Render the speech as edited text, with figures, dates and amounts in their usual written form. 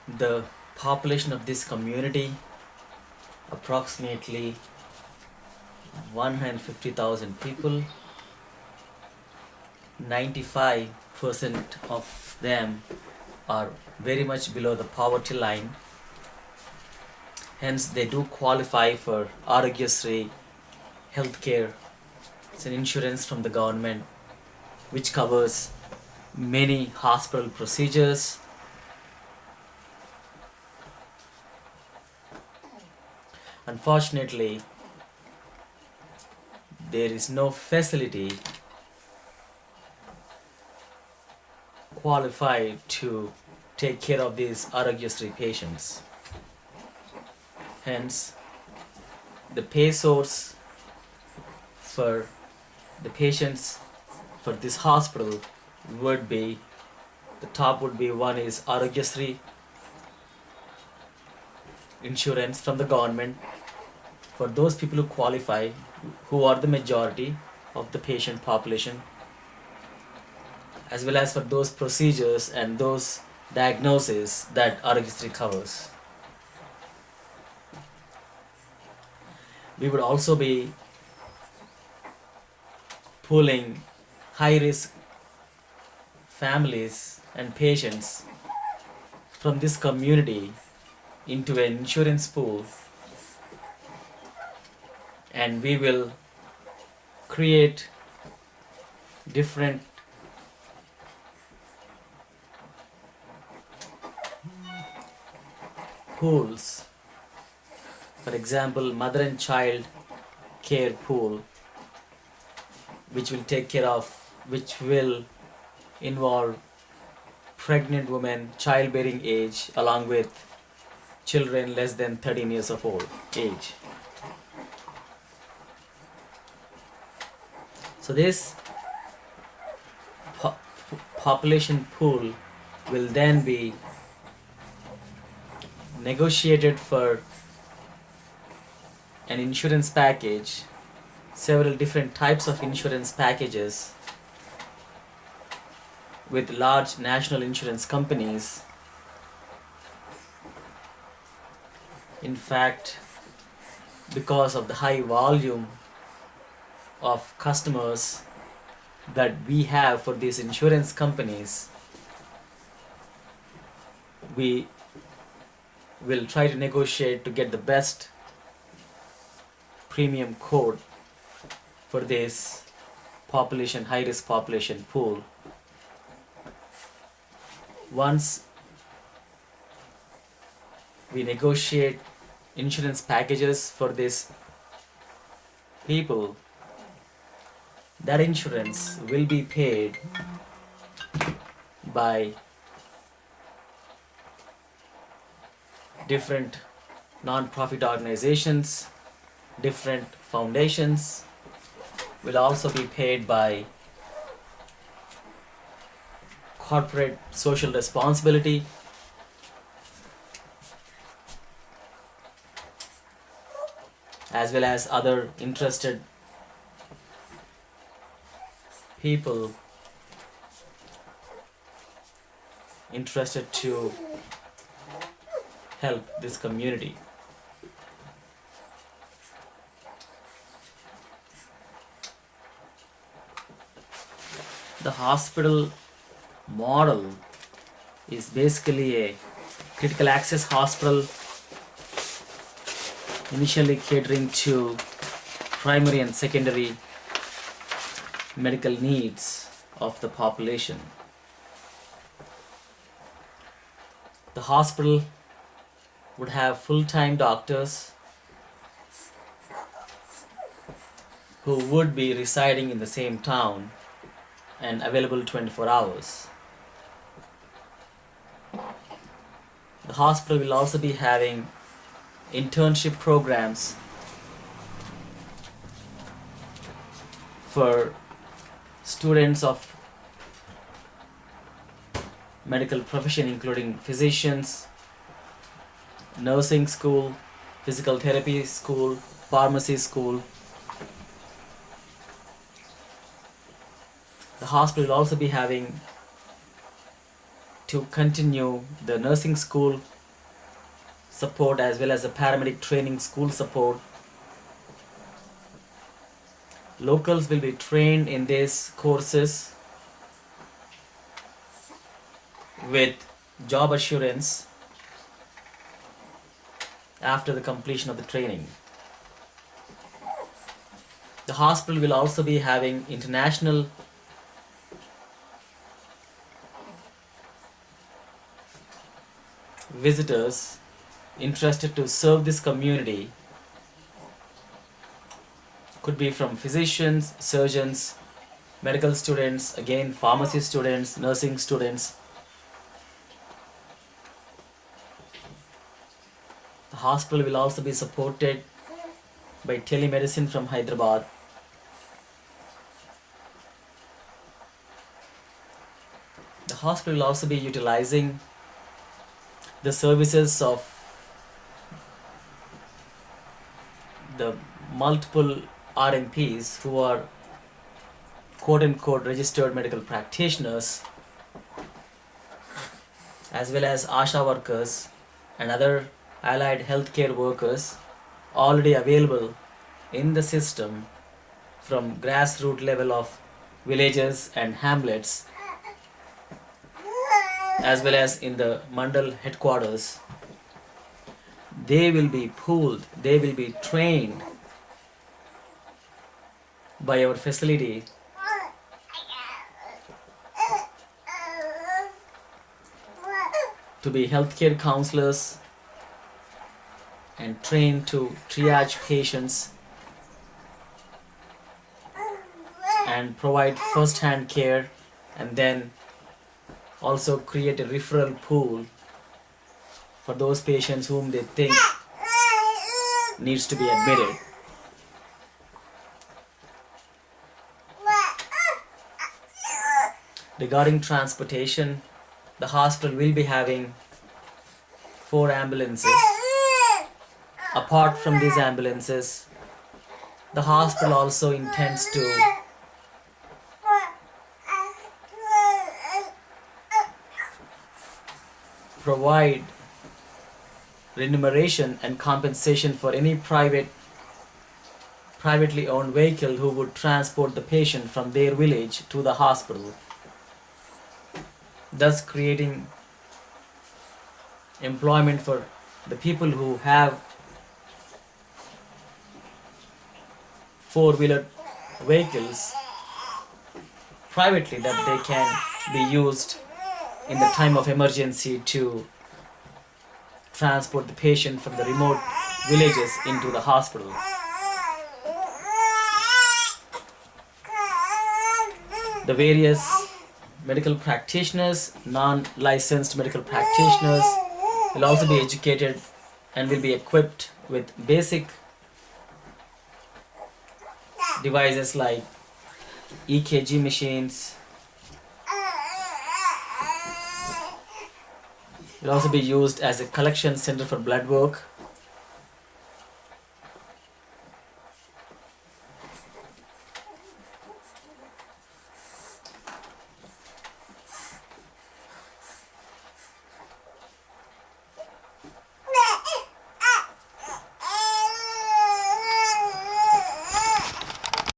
The population of this community, approximately 150,000 people. 95% of them are very much below the poverty line. Hence, they do qualify for Arogyasri healthcare. It's an insurance from the government which covers many hospital procedures. Unfortunately, there is no facility qualified to take care of these Arogyasri patients. Hence, the pay source for the patients for this hospital would be, the top would be, one is Arogyasri insurance from the government for those people who qualify, who are the majority of the patient population, as well as for those procedures and those diagnoses that Arogyasri covers. We would also be pulling high risk families and patients from this community into an insurance pool, and we will create different pools. For example, mother and child care pool, which will involve pregnant women, childbearing age, along with children less than 13 years of age. So this population pool will then be negotiated for an insurance package, several different types of insurance packages with large national insurance companies. In fact, because of the high volume of customers that we have for these insurance companies, we will try to negotiate to get the best premium code for this high risk population pool. Once we negotiate insurance packages for these people, that insurance will be paid by different non-profit organizations, different foundations, will also be paid by corporate social responsibility, as well as other interested people interested to help this community. The hospital model is basically a critical access hospital, initially catering to primary and secondary medical needs of the population. The hospital would have full-time doctors who would be residing in the same town and available 24 hours. The hospital will also be having internship programs for students of medical profession, including physicians, nursing school, physical therapy school, pharmacy school. The hospital will also be having to continue the nursing school support as well as a paramedic training school support. Locals will be trained in these courses with job assurance after the completion of the training. The hospital will also be having international visitors interested to serve this community. Could be from physicians, surgeons, medical students, again pharmacy students, nursing students. The hospital will also be supported by telemedicine from Hyderabad. The hospital will also be utilizing the services of the multiple RMPs who are quote unquote registered medical practitioners, as well as ASHA workers and other allied healthcare workers already available in the system from grassroots level of villages and hamlets, as well as in the Mandal headquarters. They will be pooled, they will be trained by our facility to be healthcare counselors and trained to triage patients and provide first-hand care, and then also create a referral pool for those patients whom they think needs to be admitted. Regarding transportation, the hospital will be having 4 ambulances. Apart from these ambulances, the hospital also intends to provide remuneration and compensation for any privately owned vehicle who would transport the patient from their village to the hospital, thus creating employment for the people who have 4-wheeler vehicles privately, that they can be used in the time of emergency to transport the patient from the remote villages into the hospital. The various medical practitioners, non-licensed medical practitioners will also be educated and will be equipped with basic devices like EKG machines. Will also be used as a collection center for blood work.